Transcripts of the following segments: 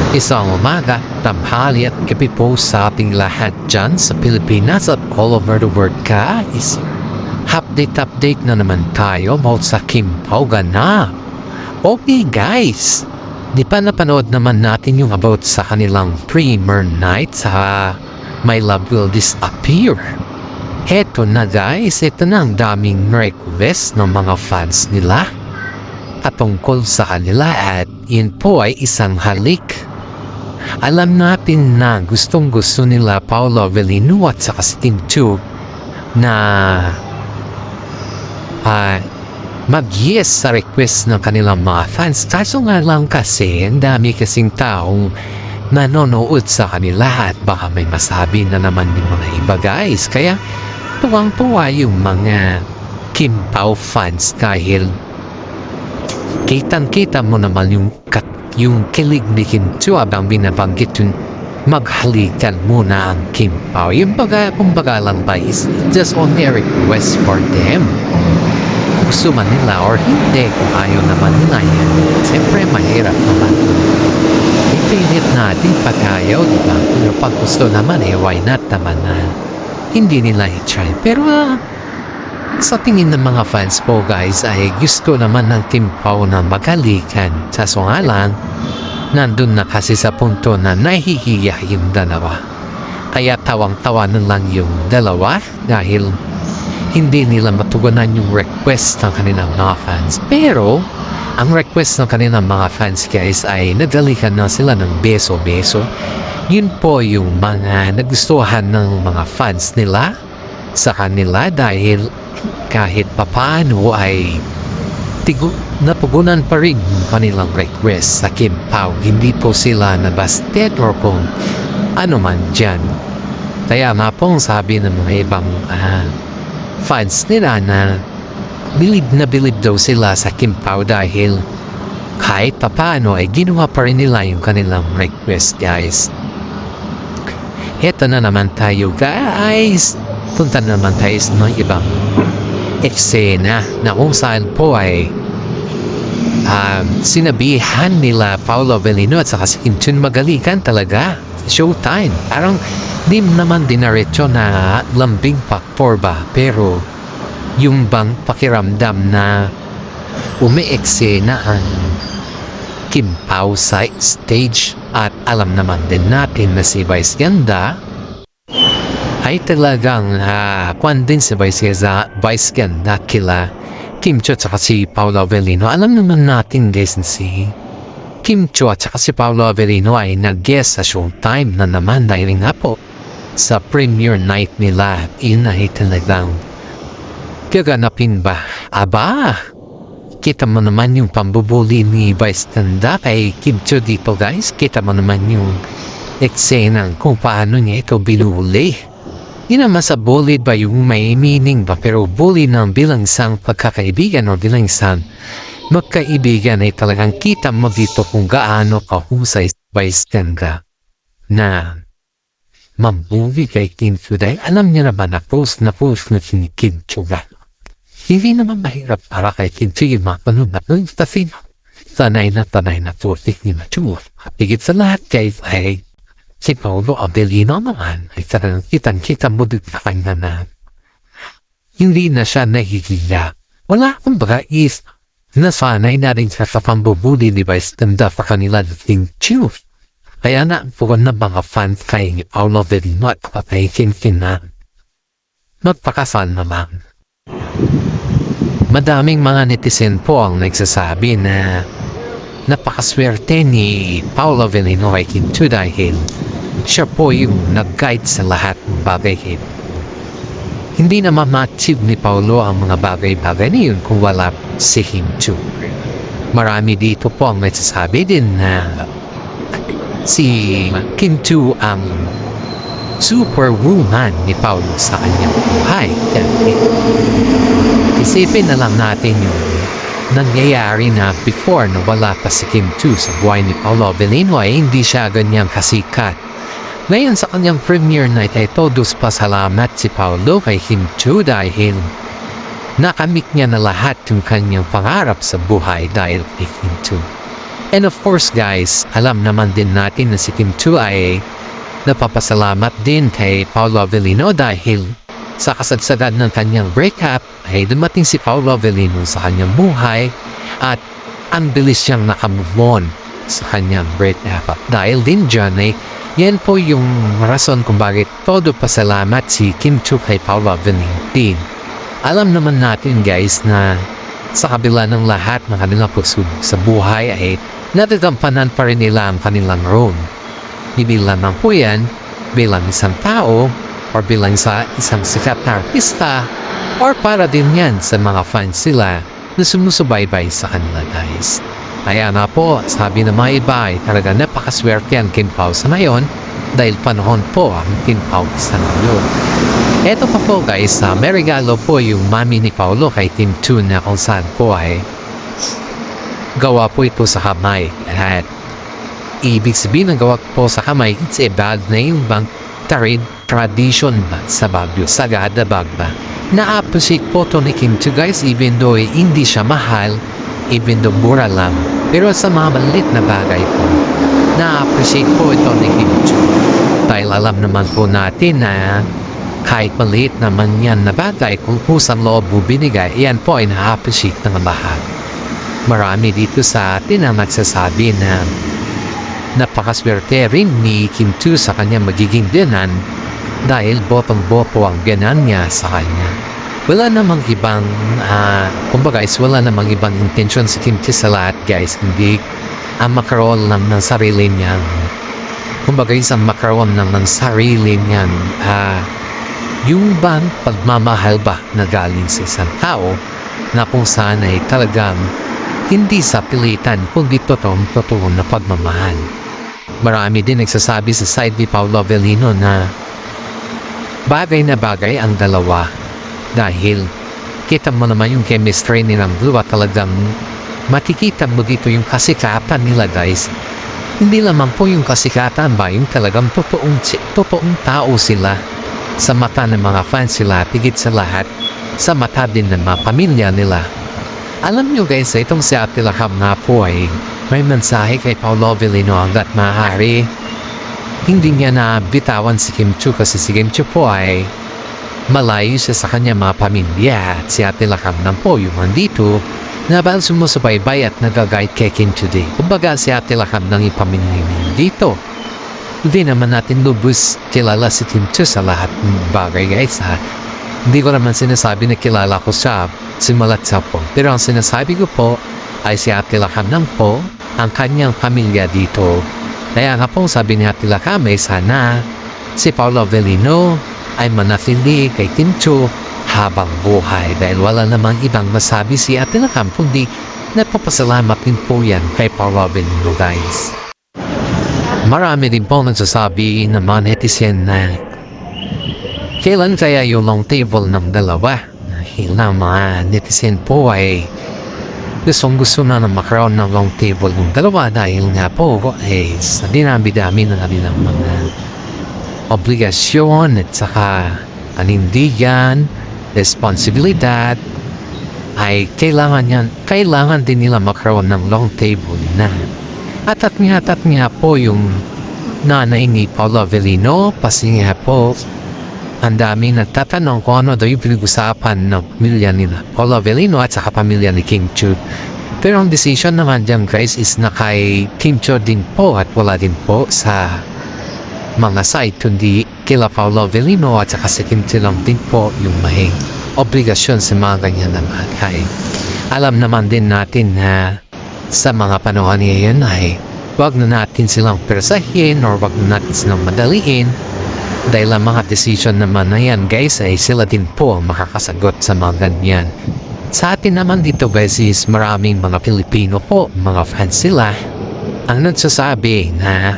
Isang umaga, tanghali at gabi po sa ating lahat dyan sa Pilipinas at all over the world guys. Update na naman tayo about sa Kim Pao ganap. Okay guys, di pa napanood naman natin yung about sa kanilang premiere night sa My Love Will Disappear. Eto na guys, ito na ang daming request ng mga fans nila patungkol sa kanila at yun po ay isang halik. Alam natin na gustong gusto nila Paolo Avellino at saka si Kim Chiu na mag-yes sa request ng kanilang mga fans. Kaso nga lang kasi ang dami kasing taong nanonood sa kanila at baka may masabi na naman yung mga iba guys. Kaya tuwang-tuwa yung mga Kim Pao fans dahil kitang-kita mo naman yung kilig ni Kim Chiu abang binabanggit yung maghalikan muna ang Kim Pao. Yung kumbaga lang ba is just only a request for them. Gusto man nila or hindi, kung ayaw naman nila yan, siyempre mahirap naman. Ipilit natin pag ayaw, diba? Pero pag gusto naman why not naman na hindi nila i-try. Pero sa tingin ng mga fans po guys ay gusto naman ng Kim Pao na maghalikan. Kaso nga lang, nandun na kasi sa punto na nahihiya yung dalawa. Kaya tawang-tawa na lang yung dalawa dahil hindi nila matugunan yung request ng kanilang mga fans. Pero ang request ng kanilang mga fans guys ay nadalikan na sila ng beso-beso. Yun po yung mga nagustuhan ng mga fans nila sa kanila dahil kahit papaano ay natugunan pa rin yung kanilang request sa Kim Pao. Hindi po sila nabasted or kung ano man dyan. Kaya nga pong sabi ng mga ibang fans nila na bilib daw sila sa Kim Pao dahil kahit papaano ay ginawa pa rin nila yung kanilang request guys. Heto na naman tayo guys. Punta naman tayo sa mga ibang eksena na kung saan po ay sinabihan nila Paolo Avellino at saka si Kim Chiu magalikan talaga. Showtime. Parang di naman dinaretso na lambing factor ba, pero yung bang pakiramdam na umi-eksena ang Kim Pao sa stage at alam naman din natin na si Vice Ganda ay talagang kwan din si Vice Ganda kila Kim Chiu at saka si Paolo Avellino. Alam naman natin guys na si Kim Chiu at saka si Paolo Avellino ay nag-guest sa Showtime na naman dahil nga po sa premiere night nila. Yun ay talagang gaganapin ba? Aba, kita mo naman yung pambubuli ni Vice Ganda kay Kim Chiu dito guys. Kita mo naman yung eksena kung paano niya ito binuli. Yun naman sa bully ba yung may meaning ba, pero bully ng bilang isang pagkakaibigan o bilang isang magkaibigan ay talagang kita mo dito kung gaano kahusay Vice Ganda na mambuli kay Kim Chiu dahil alam niya naman na post na si Kim Chiu. Hindi naman mahirap para kay Kim Chiu yung mapanood na yung stafin. Tanay na tutik ni Chiu. Higit sa lahat guys ay si Paolo Avellino naman ay talagang kitang-kita mo dito sa kanya na hindi na siya nahihiya. Wala kumbaga is nasanay na rin siya sa pambubuli ni Vice Ganda sa kanila ni Kim Chiu. Kaya na po na mga fans kay Paolo Avellino at kay Kim Chiu na magpakasal naman. Madaming mga netizen po ang nagsasabi na napakaswerte ni Paolo Avellino kay Kim Chiu dahil siya po yung nag-guide sa lahat ng bagay. Hindi na ma-achieve ni Paolo ang mga bagay-bagay na yun kung wala si Kim Chiu. Marami dito po ang nagsasabi din na si Kim Chiu ang superwoman ni Paolo sa kanyang buhay. Isipin na lang natin yung nangyayari na before na wala pa si Kim Chiu sa buhay ni Paolo Avellino ay hindi siya ganyang kasikat. Ngayon sa kanyang premiere night ay todos pasalamat si Paolo kay Kim Chiu dahil nakamit niya na lahat yung kanyang pangarap sa buhay dahil kay Kim Chiu. And of course guys, alam naman din natin na si Kim Chiu ay napapasalamat din kay Paolo Avellino dahil sa kasadsadan ng kanyang breakup ay dumating si Paolo Avellino sa kanyang buhay at ang bilis siyang nakamove on sa kanyang breakup. Dahil din dyan ay yan po yung rason kung bakit todo pasalamat si Kim Chiu kay Paolo Avellino din. Alam naman natin guys na sa kabila ng lahat ng kanilang pagsubok sa buhay ay natagampanan pa rin nila ang kanilang role. Bilang ng po yan, bilang isang tao, or bilang sa isang sikat na artista, or para din yan sa mga fans sila na sumusubaybay sa kanila guys. Kaya na po, sabi ng mga iba ay talaga napakaswerte ang Kim Pao sa ngayon dahil panahon po ang Kim Pao sa ngayon. Eto pa po guys, may regalo po yung mami ni Paolo kay Kim Chiu na kung saan po ay gawa po ito sa kamay. At ibig sabihin ng gawa po sa kamay, it's a bag na yung bang tradition ba sa Baguio, Sagada Bagba. Na-appreciate po ito ni Kim Chiu guys, even though hindi siya mahal, even though mura lang. Pero sa mga maliit na bagay po, na-appreciate po ito ni Kim Chiu. Dahil alam naman po natin na kahit maliit naman yan na bagay, kung kusang loob mo binigay, yan po ay na-appreciate ng lahat. Marami dito sa atin ang nagsasabi na napakaswerte rin ni Kim Chiu sa kanya magiging biyanan dahil botong-boto ang biyanan niya sa kanya. Wala namang ibang, kumbaga wala namang ibang intention si Kim Chiu sa lahat guys, hindi ang makaroon lang ng sarili niyang, kumbaga isang makaroon lang ng sarili niyang, yung bang pagmamahal ba na galing sa isang tao na kung saan ay talagang hindi sa pilitan kundi totoo na pagmamahal. Marami din nagsasabi sa side ni Paolo Avellino na bagay na bagay ang dalawa dahil kita mo naman yung chemistry nilang dalawa, talagang makikita mo dito yung kasikatan nila guys. Hindi lamang po yung kasikatan ba, yung talagang totoong tao sila sa mata ng mga fans sila, tigit sa lahat sa mata din ng mga pamilya nila. Alam nyo guys, itong si Ate Lakam nga po ay may mensahe kay Paolo Avellino hanggat maaari. Hindi niya na bitawan si Kim Chiu kasi si Kim Chiu po ay malayo siya sa kanya mga pamilya at si Ate Lakam na po yung nandito na bahal sumusubaybay at nagagayt kay Kim Chiu din. Kumbaga si Ate Lakam nang ipamilya dito. Hindi naman natin lubos kilala si Kim Chiu sa lahat ng bagay guys ha. Hindi ko naman sinasabi na kilala ko siya simulat sa po. Pero ang sinasabi ko po ay si Ate Lakam lang po ang kanyang pamilya dito. Kaya nga po sabi ni Ate Lakam ay sana si Paolo Avellino ay manatili kay Kim Chiu habang buhay dahil wala namang ibang masabi si Ate Lakam kundi nagpapasalamat din po yan kay Paolo Avellino guys. Marami din po nagsasabi ng mga netizen na kailan kaya yung long table ng dalawa? Dahil na mga netizen po ay gusto na makaroon ng long table ng dalawa dahil nga po ay sa dinami-dami na kanilang mga obligasyon at saka panindigan, responsibilidad ay kailangan din nila makaroon ng long table na. At nga po yung nanay ni Paolo Avellino, kasi nga po ang daming nagtatanong kung ano daw yung pinag-usapan ng pamilya nila Paolo Avellino at saka pamilya ni Kim Chiu. Pero ang decision naman dyan guys is na kay Kim Chiu din po at wala din po sa mga site kundi kila Paolo Avellino at saka si Kim Chiu lang din po yung may obligasyon sa mga ganyan na bagay. Alam naman din natin na sa mga panahon ngayon ay wag na natin silang persahin or wag na natin silang madaliin dahil ang mga decision naman na yan guys ay sila din po ang makakasagot sa mga ganyan. Sa atin naman dito guys is maraming mga Pilipino po, mga fans sila ang nagsasabi na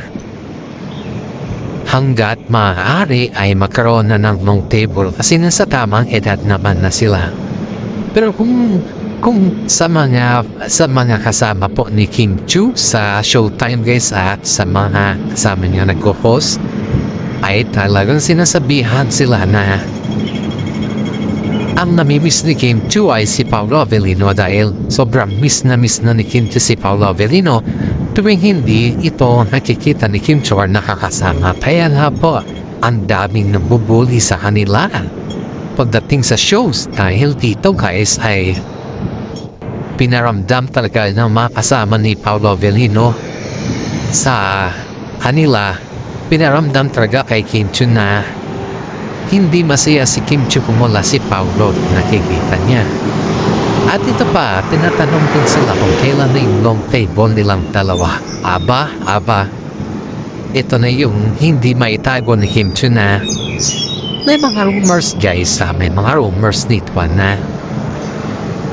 hanggat maaari ay magkaroon na ng long table kasi nasa tamang edad naman na sila. Pero kung sa mga kasama po ni Kim Chiu sa Showtime guys at sa mga kasama niya nagko-host ay talagang sinasabihan sila na ang namimiss ni Kim Chiu ay si Paolo Avellino dahil sobrang miss na ni Kim Chiu si Paolo Avellino Tuwing hindi ito nakikita ni Kim Cho or nakakasama, kaya nga po, ang daming nabubuli sa kanila. Pagdating sa shows, dahil dito guys ay pinaramdam talaga ng mga kasama ni Paolo Avellino sa kanila. Pinaramdam talaga kay Kim Cho na hindi masaya si Kim Cho kung wala si Paolo, nakikita niya. At ito pa, tinatanong din sila kung kailan na yung long table nilang dalawa. Aba, ito na yung hindi maitago ni Kim Cho na may mga rumors guys, may mga rumors nito na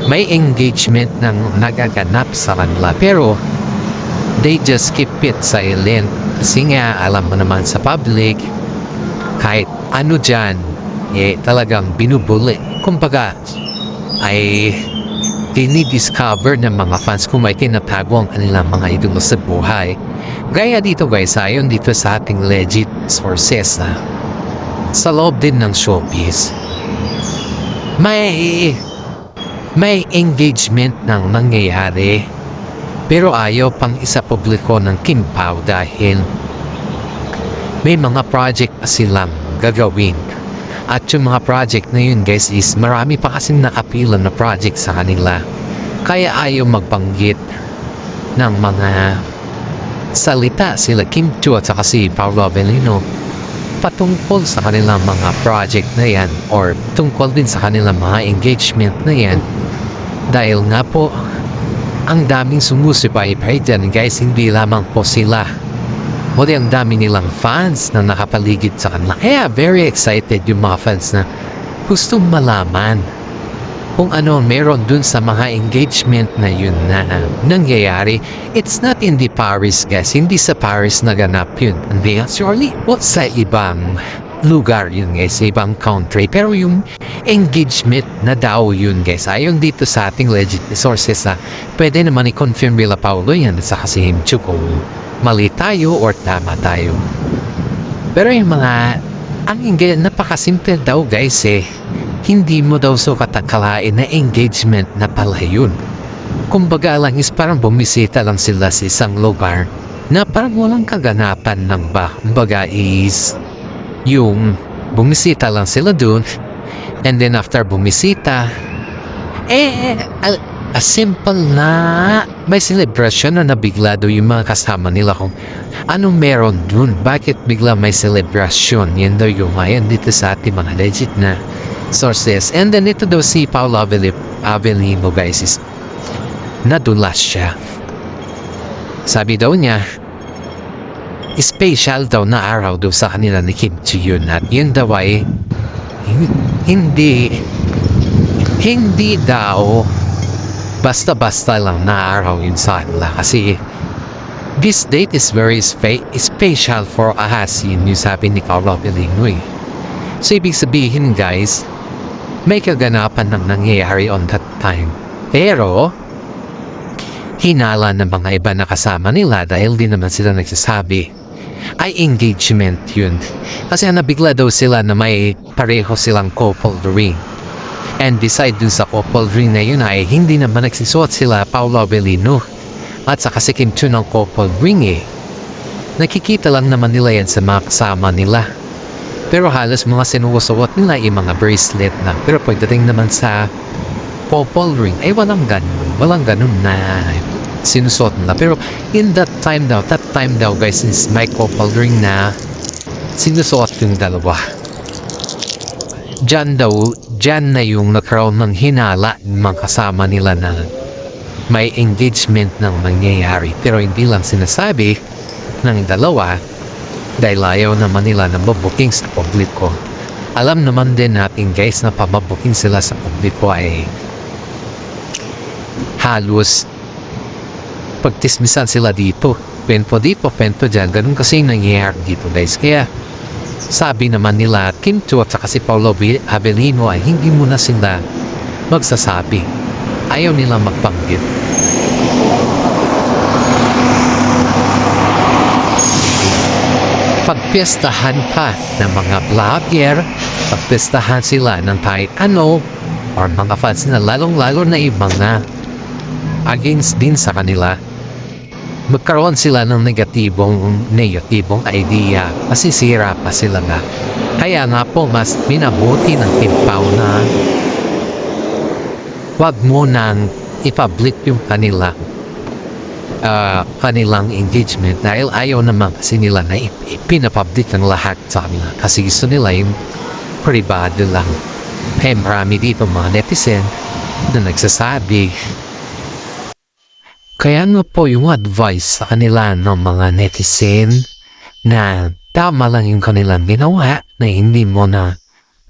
may engagement ng nagaganap sa kanila, pero they just keep it silent kasi nga alam mo naman sa public kahit ano dyan talagang binubuli, kumbaga ay dinidiscover ng mga fans kung may tinatago ang kanilang mga idolo sa buhay. Gaya dito guys, ayon dito sa ating legit sources sa loob din ng showbiz, may engagement nang nangyayari, pero ayaw pang isa publiko ng Kim Pao dahil may mga project pa silang gagawin. At yung mga project na yun guys is marami pa kasing nakapila na project sa kanila, kaya ayaw magbanggit ng mga salita sila Kim Cho at saka si Paolo Avellino patungkol sa kanilang mga project na yan or tungkol din sa kanilang mga engagement na yan, dahil nga po ang daming sumusubaybay dyan guys, hindi lamang po sila, kundi ang dami nilang fans na nakapaligid sa kanila. Kaya very excited yung mga fans na gustong malaman kung ano meron dun sa mga engagement na yun na nangyayari. It's not in the Paris guys, hindi sa Paris naganap yun, hindi surely sa ibang lugar yun guys, sa ibang country, pero yung engagement na daw yun guys, ayon dito sa ating legit sources pwede naman i-confirm nila Paolo yan sa kasi Kim kung mali tayo or tama tayo. Pero yung mga ang engagement, napakasimple daw guys hindi mo daw sukat akalain na engagement na pala yun. Kumbaga lang is parang bumisita lang sila sa isang lugar na parang walang kaganapan ng ba. Kumbaga is yung bumisita lang sila dun, and then after bumisita a simple na may celebration na nabigla daw yung mga kasama nila kung anong meron dun, bakit bigla may celebration. Yan daw yung ayan dito sa ating mga legit na sources. And then ito daw si Paolo Avellino guys is nadulas siya. Sabi daw niya special daw na araw daw sa kanila ni Kim Cho yun, at yun daw ay hindi daw basta-basta lang na araw yun sa kanila, kasi this date is very special for us, yun yung sabi ni Paolo Avellino. So ibig sabihin guys, may kaganapan ng nangyayari on that time, pero hinala ng mga iba na kasama nila dahil di naman sila nagsasabi ay engagement yun, kasi nabigla daw sila na may pareho silang couple ring, and beside dun sa couple ring na yun ay hindi naman nagsisuot sila Paolo Avellino at saka si Kim Cho ng couple ring nakikita lang naman nila yan sa mga kasama nila, pero halos mga sinusuot nila yung mga bracelet na, pero pagdating naman sa couple ring ay walang ganun na sinusuot nila. Pero in that time daw guys is may couple ring na sinusuot yung dalawa. Diyan na yung nagkaroon ng hinala ng mga kasama nila na may engagement ng mangyayari, pero hindi lang sinasabi ng dalawa dahil ayaw naman nila na mabuking sa publiko. Alam naman din natin guys na pamabuking sila sa publiko ay halos pagtismisan sila dito, pento dyan, ganun kasi nangyayari dito guys. Kaya sabi naman nila Kim Cho at saka si Paolo Avellino ay hindi muna sila magsasabi, ayaw nila magbanggit. Pagpiestahan pa ng mga vlogger, pagpiestahan sila ng kahit ano or mga fans na lalong-lalo na ibang na against din sa kanila, magkaroon sila ng negatibong idea, masisira pa sila nga. Kaya nga po, mas minabuti ng timpaw na wag mo nang i-public yung kanilang engagement dahil ayaw naman kasi nila na ipinapublic ang lahat sa kanila kasi gusto nila yung privado lang. Kaya marami dito mga netizen na nagsasabi. Kaya nga po yung advice sa kanila ng mga netizen na tama lang yung kanilang ginawa na hindi mo na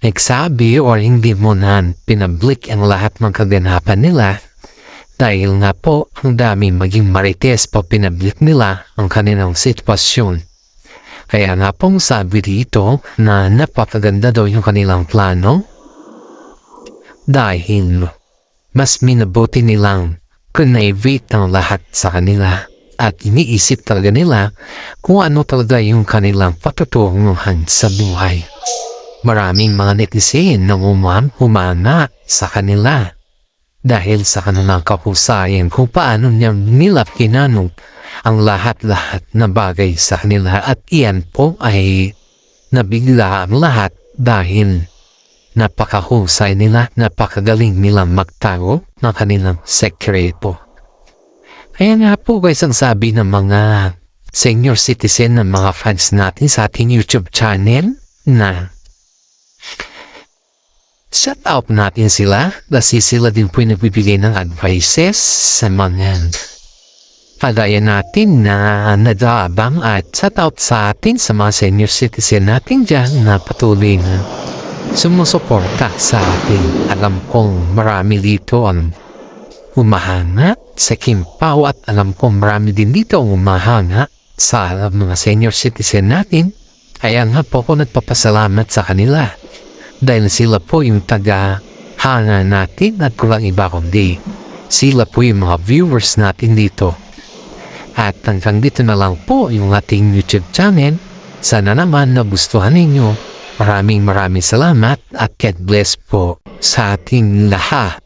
nagsabi or hindi mo na pinablik ang lahat ng kaganapan nila dahil nga po ang daming maging marites pa pinablik nila ang kanilang sitwasyon. Kaya nga pong sabi dito na napakaganda daw yung kanilang plano dahil mas minabuti nilang conivate ang lahat sa kanila at iniisip talaga nila kung ano talaga yung kanilang patutunguhan sa buhay. Maraming mga netizen na humana sa kanila dahil sa kanilang kahusayan kung paano nila kinanong ang lahat-lahat na bagay sa kanila at iyan po ay nabigla ang lahat dahil napakahusay nila, napakagaling nilang magtago ng kanilang sekreto. Kaya nga po guys ang sabi ng mga senior citizen ng mga fans natin sa ating YouTube channel na shout out natin sila kasi sila din po yung nagbibigay ng advices sa mga kagaya natin na nadabang at shout out sa atin sa mga senior citizen natin dyan na patuloy na sumusuporta sa atin. Alam kong marami dito ang umahanga sa Kimpaw at alam kong marami din dito ang umahanga sa mga senior citizen natin. Kaya nga po ako nagpapasalamat sa kanila dahil sila po yung taga-hanga natin at kulang iba kundi sila po yung mga viewers natin dito. At hanggang dito na lang po yung ating YouTube channel. Sana naman nagustuhan ninyo. Maraming salamat at God bless po sa ating lahat.